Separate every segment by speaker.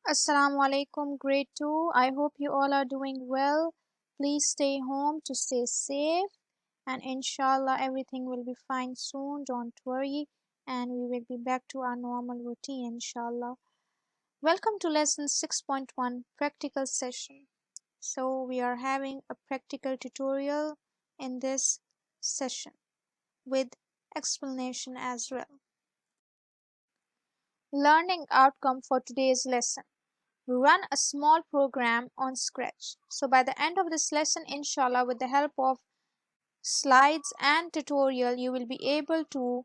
Speaker 1: Assalamu alaikum, grade 2. I hope you all are doing well. Please stay home to stay safe, and inshallah everything will be fine soon. Don't worry, and we will be back to our normal routine inshallah. Welcome to lesson 6.1 practical session. So we are having a practical tutorial in this session with explanation as well. Learning outcome for today's lesson. Run a small program on Scratch. So by the end of this lesson, inshallah, with the help of slides and tutorial, you will be able to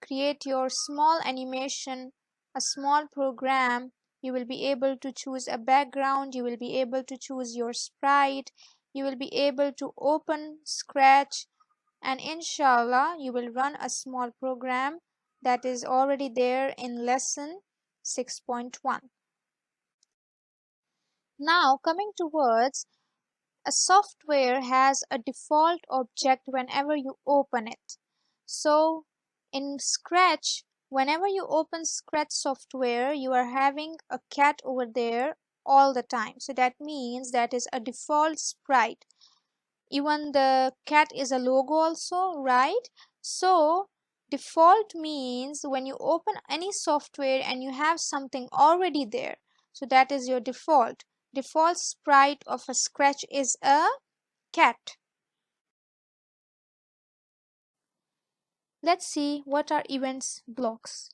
Speaker 1: create your small animation, a small program. You will be able to choose a background. You will be able to choose your sprite. You will be able to open Scratch, and inshallah, you will run a small program that is already there in lesson 6.1. Now, coming towards, a software has a default object whenever you open it. So, in Scratch, whenever you open Scratch software, you are having a cat over there all the time. So that means that is a default sprite. Even the cat is a logo also, right? So, default means when you open any software and you have something already there. So that is your default. Default sprite of a Scratch is a cat. Let's see what are events blocks.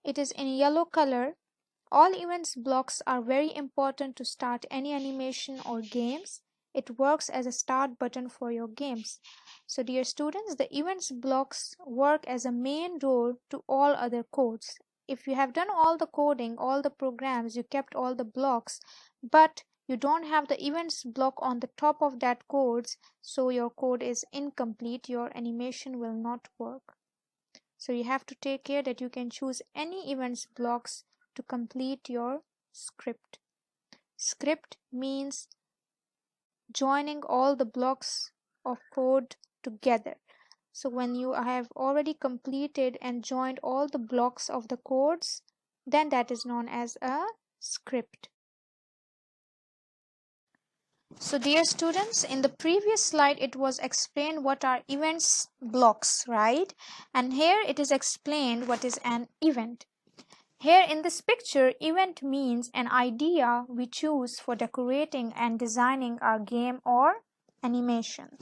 Speaker 1: It is in yellow color. All events blocks are very important to start any animation or games. It works as a start button for your games. So dear students, the events blocks work as a main door to all other codes. If you have done all the coding, all the programs, you kept all the blocks, but you don't have the events block on the top of that codes, so your code is incomplete, your animation will not work. So you have to take care that you can choose any events blocks to complete your script. Script means joining all the blocks of code together. So when you have already completed and joined all the blocks of the codes, then that is known as a script. So dear students, in the previous slide it was explained what are events blocks, right? And here it is explained what is an event. Here in this picture, event means an idea we choose for decorating and designing our game or animation.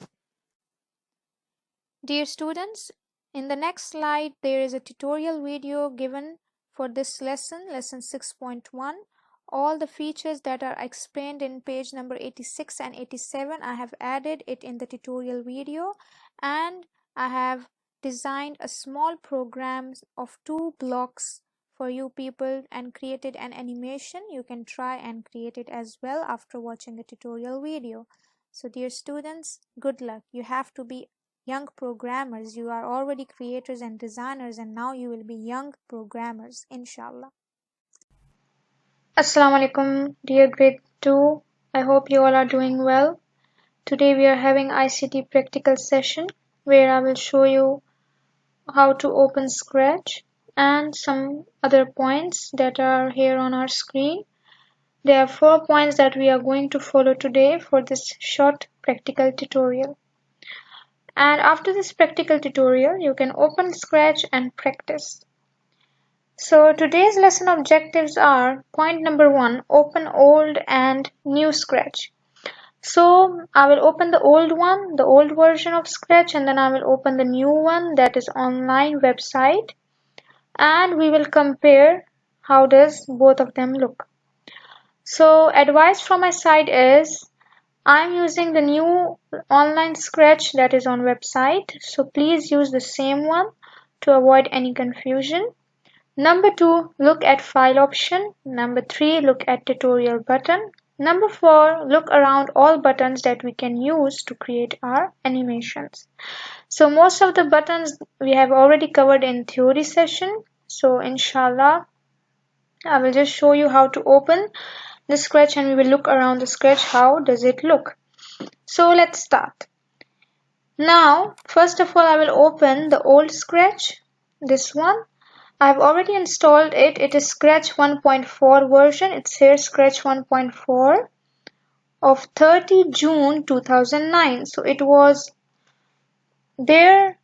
Speaker 1: Dear students, in the next slide there is a tutorial video given for this lesson, lesson 6.1. All the features that are explained in page number 86 and 87, I have added it in the tutorial video, and I have designed a small program of 2 blocks for you people and created an animation. You can try and create it as well after watching the tutorial video. So dear students, good luck. You have to be young programmers. You are already creators and designers, and now you will be young programmers, inshallah. Assalamu alaikum, dear grade 2. I hope you all are doing well. Today we are having ICT practical session where I will show you how to open Scratch and some other points that are here on our screen. There are 4 points that we are going to follow today for this short practical tutorial. And after this practical tutorial, you can open Scratch and practice. So today's lesson objectives are: point number 1, open old and new Scratch. So I will open the old one, the old version of Scratch, and then I will open the new one, that is online website, and we will compare how does both of them look. So advice from my side is, I'm using the new online Scratch that is on website, so please use the same one to avoid any confusion. Number 2, look at file option. Number 3, look at tutorial button. Number 4, look around all buttons that we can use to create our animations. So most of the buttons we have already covered in theory session. So inshallah, I will just show you how to open the Scratch and we will look around the Scratch. How does it look? So let's start. Now, first of all, I will open the old Scratch, this one. I've already installed it. It is Scratch 1.4 version. It's here, Scratch 1.4 of 30 June 2009. So it was there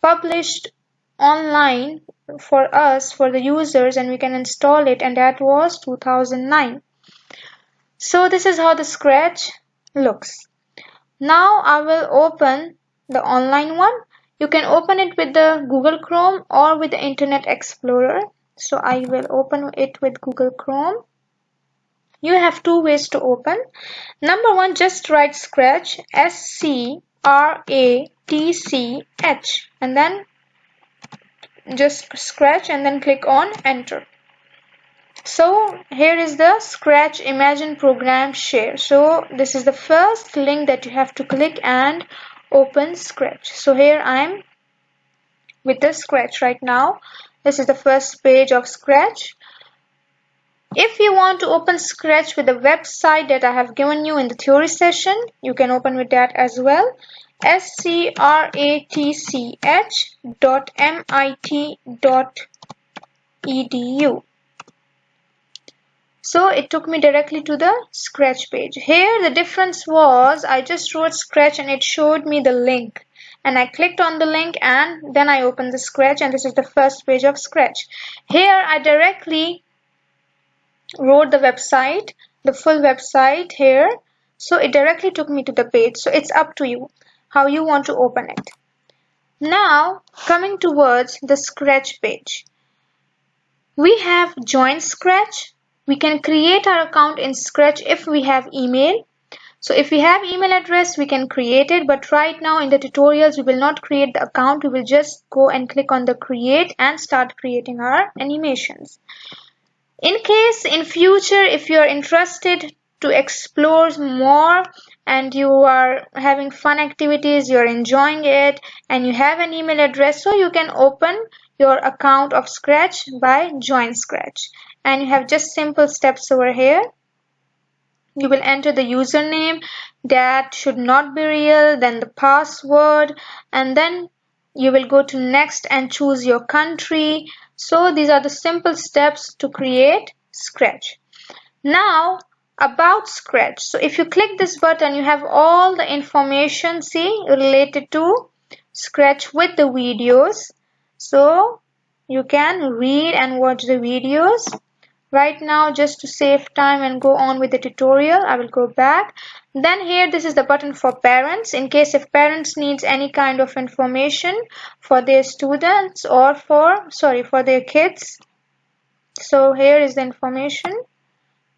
Speaker 1: published online for us, for the users, and we can install it, and that was 2009. So this is how the Scratch looks. Now I will open the online one. You can open it with the Google Chrome or with the Internet Explorer. So I will open it with Google Chrome. You have two ways to open. Number one, just write Scratch, S-C-R-A-T-C-H, and then just Scratch and then click on Enter. So here is the Scratch Imagine Program Share. So this is the first link that you have to click and open Scratch. So here I am with the Scratch right now. This is the first page of Scratch. If you want to open Scratch with the website that I have given you in the theory session, you can open with that as well. scratch.mit.edu. So it took me directly to the Scratch page. Here the difference was I just wrote Scratch and it showed me the link. And I clicked on the link and then I opened the Scratch, and this is the first page of Scratch. Here I directly wrote the website, the full website here. So it directly took me to the page. So it's up to you how you want to open it. Now coming towards the Scratch page. We have Join Scratch. We can create our account in Scratch if we have email. So if we have email address, we can create it, but right now in the tutorials we will not create the account. We will just go and click on the create and start creating our animations. In case in future if you are interested to explore more and you are having fun activities, you are enjoying it, and you have an email address, so you can open your account of Scratch by Join Scratch. And you have just simple steps over here. You will enter the username that should not be real, then the password, and then you will go to next and choose your country. So these are the simple steps to create Scratch. Now about Scratch. So if you click this button, you have all the information, see, related to Scratch with the videos. So you can read and watch the videos. Right now, just to save time and go on with the tutorial, I will go back. Then here, this is the button for parents, in case if parents needs any kind of information for their students or for their kids. So here is the information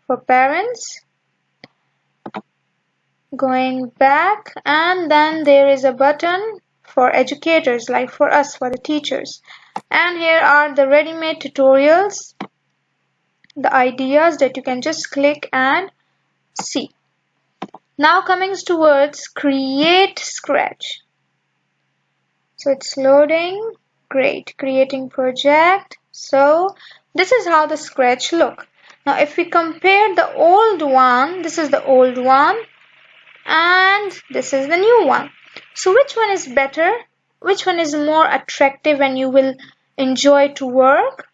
Speaker 1: for parents. Going back, and then there is a button for educators, like for us, for the teachers. And here are the ready-made tutorials, the ideas that you can just click and see. Now coming towards create Scratch. So it's loading. Great. Creating project. So this is how the Scratch look. Now if we compare the old one, this is the old one and this is the new one. So which one is better? Which one is more attractive and you will enjoy to work?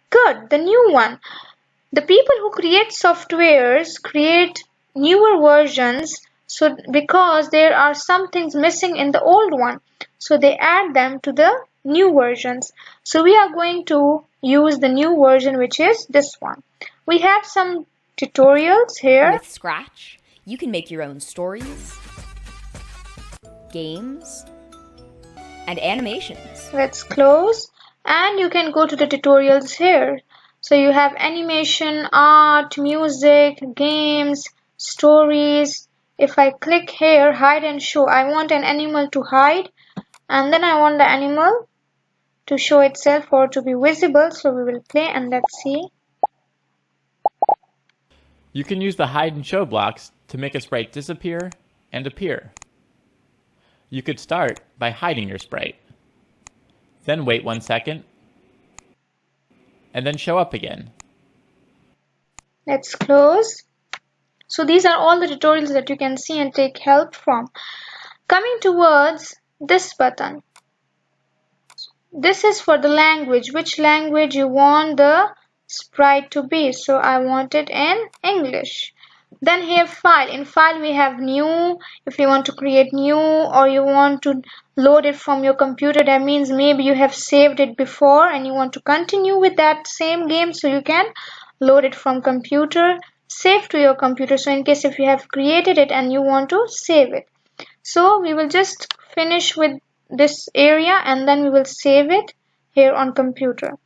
Speaker 1: Good, the new one. The people who create softwares create newer versions, so because there are some things missing in the old one, so they add them to the new versions. So we are going to use the new version, which is this one. We have some tutorials here.
Speaker 2: With Scratch, you can make your own stories, games, and animations.
Speaker 1: Let's close. And you can go to the tutorials here. So you have animation, art, music, games, stories. If I click here, hide and show, I want an animal to hide, and then I want the animal to show itself or to be visible. So we will play and let's see.
Speaker 3: You can use the hide and show blocks to make a sprite disappear and appear. You could start by hiding your sprite. Then wait 1 second, and then show up again.
Speaker 1: Let's close. So these are all the tutorials that you can see and take help from. Coming towards this button. this is for the language, which language you want the sprite to be. So I want it in English. Then here file, in file we have new. If you want to create new or you want to load it from your computer, that means maybe you have saved it before and you want to continue with that same game, so you can load it from computer, save to your computer. So in case if you have created it and you want to save it, so we will just finish with this area and then we will save it here on computer.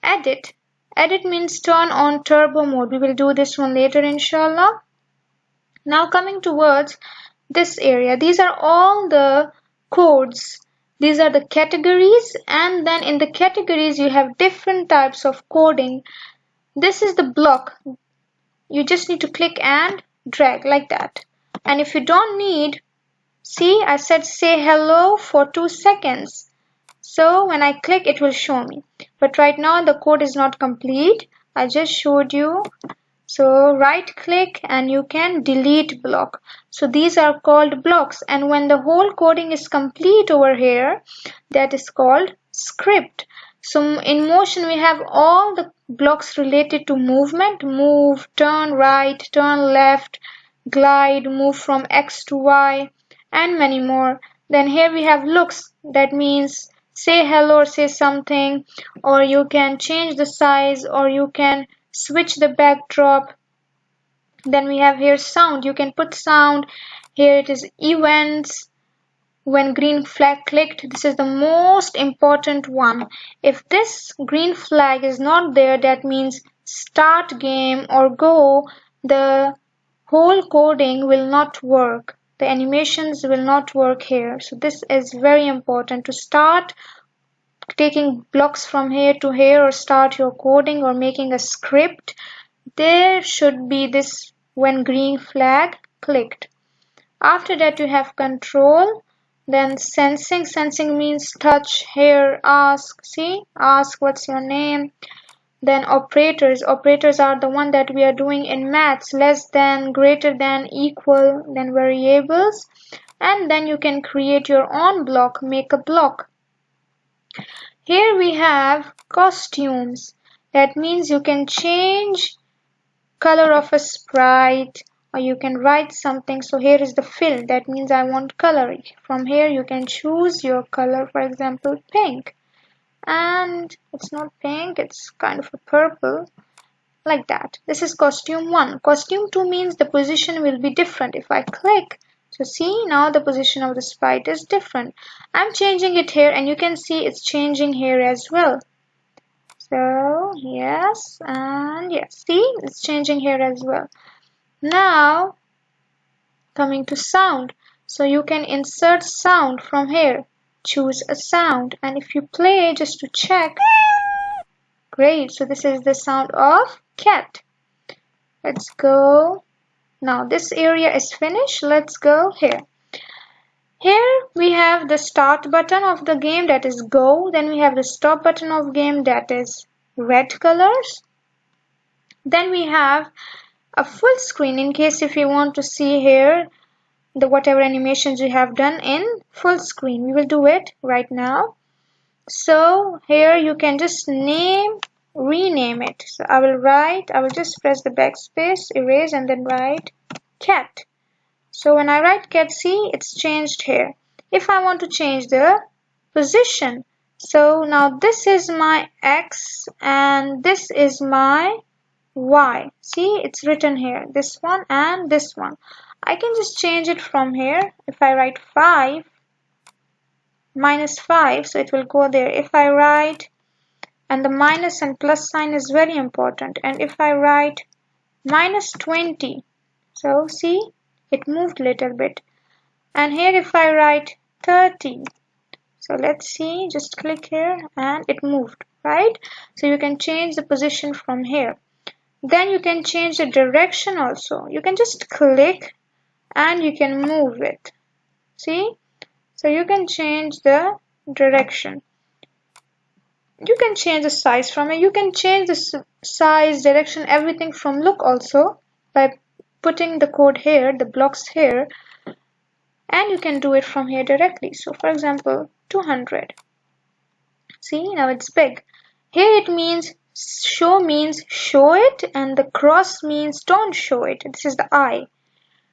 Speaker 1: Edit. Edit means turn on turbo mode. We will do this one later, inshallah. Now coming towards this area, these are all the codes. These are the categories, and then in the categories you have different types of coding. This is the block. You just need to click and drag like that. And if you don't need, see, I said say hello for 2 seconds. So when I click, it will show me. But right now the code is not complete. I just showed you. So right click and you can delete block. So these are called blocks. And when the whole coding is complete over here, that is called script. So in motion we have all the blocks related to movement. Move, turn right, turn left, glide, move from X to Y, and many more. Then here we have looks. That means say hello or say something, or you can change the size, or you can switch the backdrop. Then we have here sound. You can put sound. Here it is events. When green flag clicked, this is the most important one. If this green flag is not there, that means start game or go. The whole coding will not work. The animations will not work here. So this is very important to start taking blocks from here to here, or start your coding or making a script. There should be this when green flag clicked. After that you have control. Then sensing. Sensing means touch, hear, ask. See, ask what's your name. Then operators. Operators are the one that we are doing in maths. Less than, greater than, equal. Then variables. And then you can create your own block, make a block. Here we have costumes. That means you can change color of a sprite, or you can write something. So here is the fill. That means I want color. From here you can choose your color, for example pink, and it's not pink, it's kind of a purple, like that. This is costume 1. Costume 2 means the position will be different. If I click, so see, now the position of the sprite is different. I'm changing it here and you can see it's changing here as well. So yes, and yes, see, it's changing here as well. Now coming to sound. So you can insert sound from here. Choose a sound, and if you play just to check, great. So this is the sound of cat. Let's go. Now this area is finished. Let's go here. Here we have the start button of the game, that is go. Then we have the stop button of game, that is red colors. Then we have a full screen in case if you want to see here the whatever animations you have done in full screen. We will do it right now. So here you can just rename it. So I will just press the backspace, erase, and then write cat. So when I write cat, see, it's changed here. If I want to change the position, so now this is my X and this is my Y. See, it's written here, this one and this one. I can just change it from here. If I write 5, -5, so it will go there. If I write, and the minus and plus sign is very important, and if I write -20, so see, it moved a little bit. And here if I write 30, so let's see, just click here and it moved, right? So you can change the position from here. Then you can change the direction also. You can just click and you can move it. See? So you can change the direction. You can change the size from it. You can change the size, direction, everything from look also by putting the code here, the blocks here, and you can do it from here directly. So for example, 200. See, now it's big. Here it means show it, and the cross means don't show it. This is the I.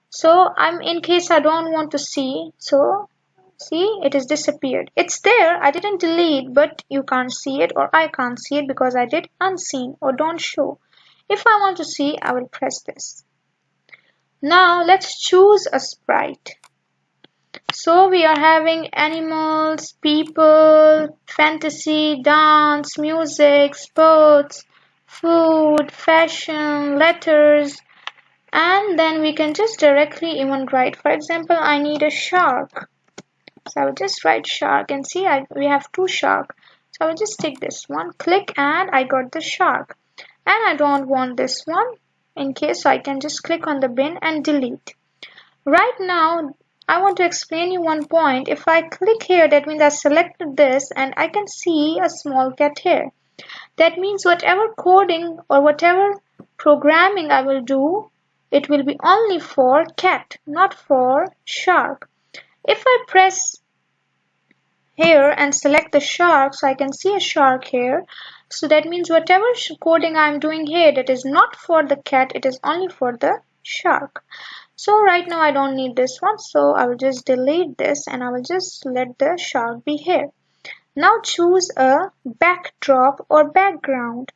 Speaker 1: So I'm in case I don't want to see, so see, it is disappeared. It's there, I didn't delete, but you can't see it, or I can't see it because I did unseen or don't show. If I want to see, I will press this. Now let's choose a sprite. So we are having animals, people, fantasy, dance, music, sports, food, fashion, letters, and then we can just directly even write. For example, I need a shark. So I will just write shark, and see we have two sharks. So I will just take this one, click, and I got the shark. And I don't want this one in case, so I can just click on the bin and delete. Right now, I want to explain you one point. If I click here, that means I selected this and I can see a small cat here. That means whatever coding or whatever programming I will do, it will be only for cat, not for shark. If I press here and select the shark, so I can see a shark here. So that means whatever coding I'm doing here, that is not for the cat, it is only for the shark. So right now I don't need this one, so I will just delete this and I will just let the shark be here. Now choose a backdrop or background.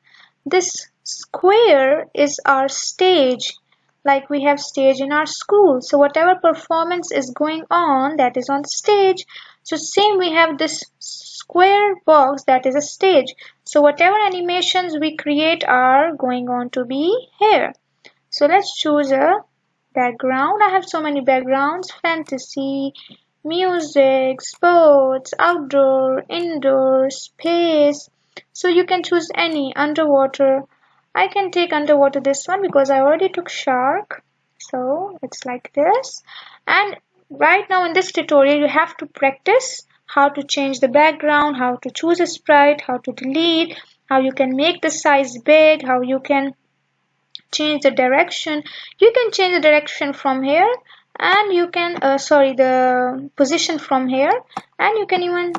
Speaker 1: This square is our stage, like we have stage in our school. So whatever performance is going on, that is on stage. So same, we have this square box, that is a stage. So whatever animations we create are going on to be here. So let's choose a background. I have so many backgrounds: fantasy, music, sports, outdoor, indoor, space. So you can choose any. Underwater, I can take underwater this one because I already took shark. So it's like this. And right now in this tutorial you have to practice how to change the background, how to choose a sprite, how to delete, how you can make the size big, how you can change the direction. You can change the direction from here, and you can the position from here, and you can even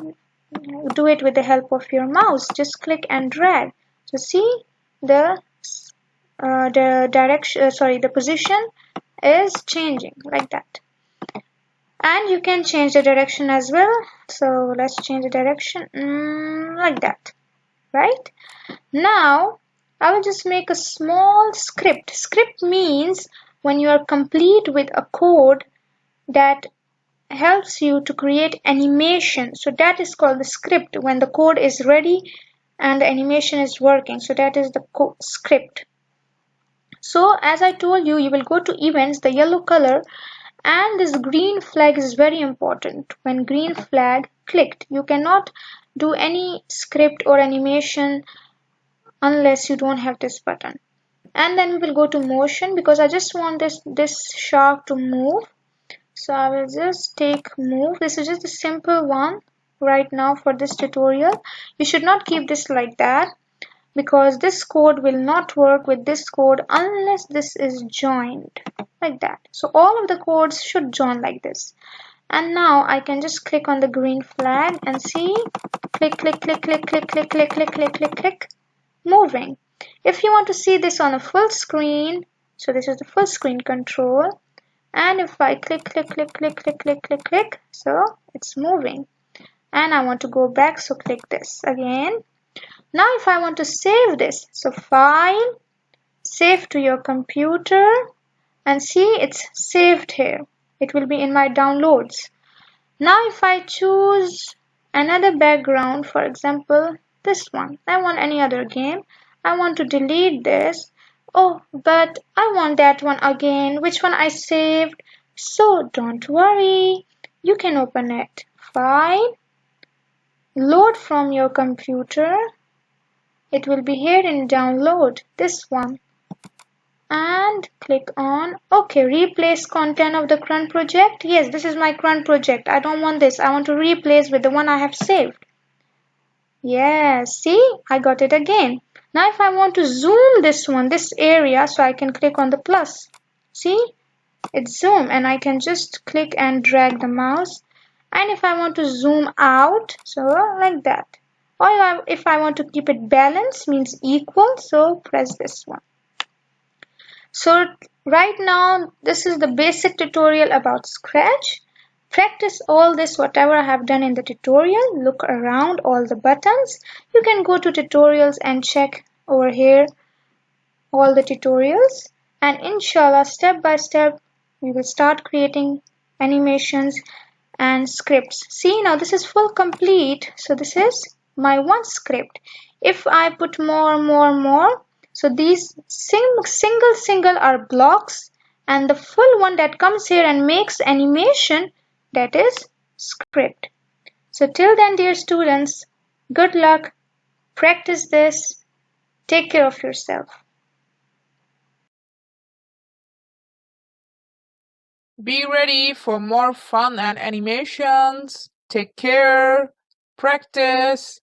Speaker 1: do it with the help of your mouse. Just click and drag. So see, the direction, the position is changing like that. And you can change the direction as well. So let's change the direction like that. Right now I will just make a small script. Script means when you are complete with a code that helps you to create animation. So that is called the script, when the code is ready and the animation is working. So that is the script. So as I told you, you will go to events, the yellow color, and this green flag is very important. When green flag clicked, you cannot do any script or animation unless you don't have this button. And then we will go to motion, because I just want this shark to move. So I will just take move. This is just a simple one right now for this tutorial. You should not keep this like that, because this code will not work with this code unless this is joined like that. So all of the codes should join like this. And now I can just click on the green flag and see, click, click, click, click, click, click, click, click, click, click, click, moving. If you want to see this on a full screen, so this is the full screen control, and if I click, click, click, click, click, click, click, click, so it's moving. And I want to go back, so click this again. Now if I want to save this, so file, save to your computer, and see, it's saved here. It will be in my downloads. Now if I choose another background, for example this one, I want any other game, I want to delete this. Oh, but I want that one again, which one I saved. So don't worry, you can open it. File, load from your computer. It will be here in download, this one. And click on OK. Replace content of the current project. Yes, this is my current project. I don't want this. I want to replace with the one I have saved. Yes, see, I got it again. Now if I want to zoom this one, this area, so I can click on the plus. See, it's zoom, and I can just click and drag the mouse. And if I want to zoom out, so like that. or if I want to keep it balanced, means equal, so press this one. So right now this is the basic tutorial about Scratch. Practice all this whatever I have done in the tutorial. Look around all the buttons. You can go to tutorials and check over here all the tutorials, and inshallah step by step we will start creating animations and scripts. See, now this is full complete, so this is my one script. If I put more, so these single are blocks, and the full one that comes here and makes animation, that is script. So till then, dear students, good luck, practice this, take care of yourself.
Speaker 4: Be ready for more fun and animations. Take care. Practice.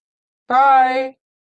Speaker 4: Bye.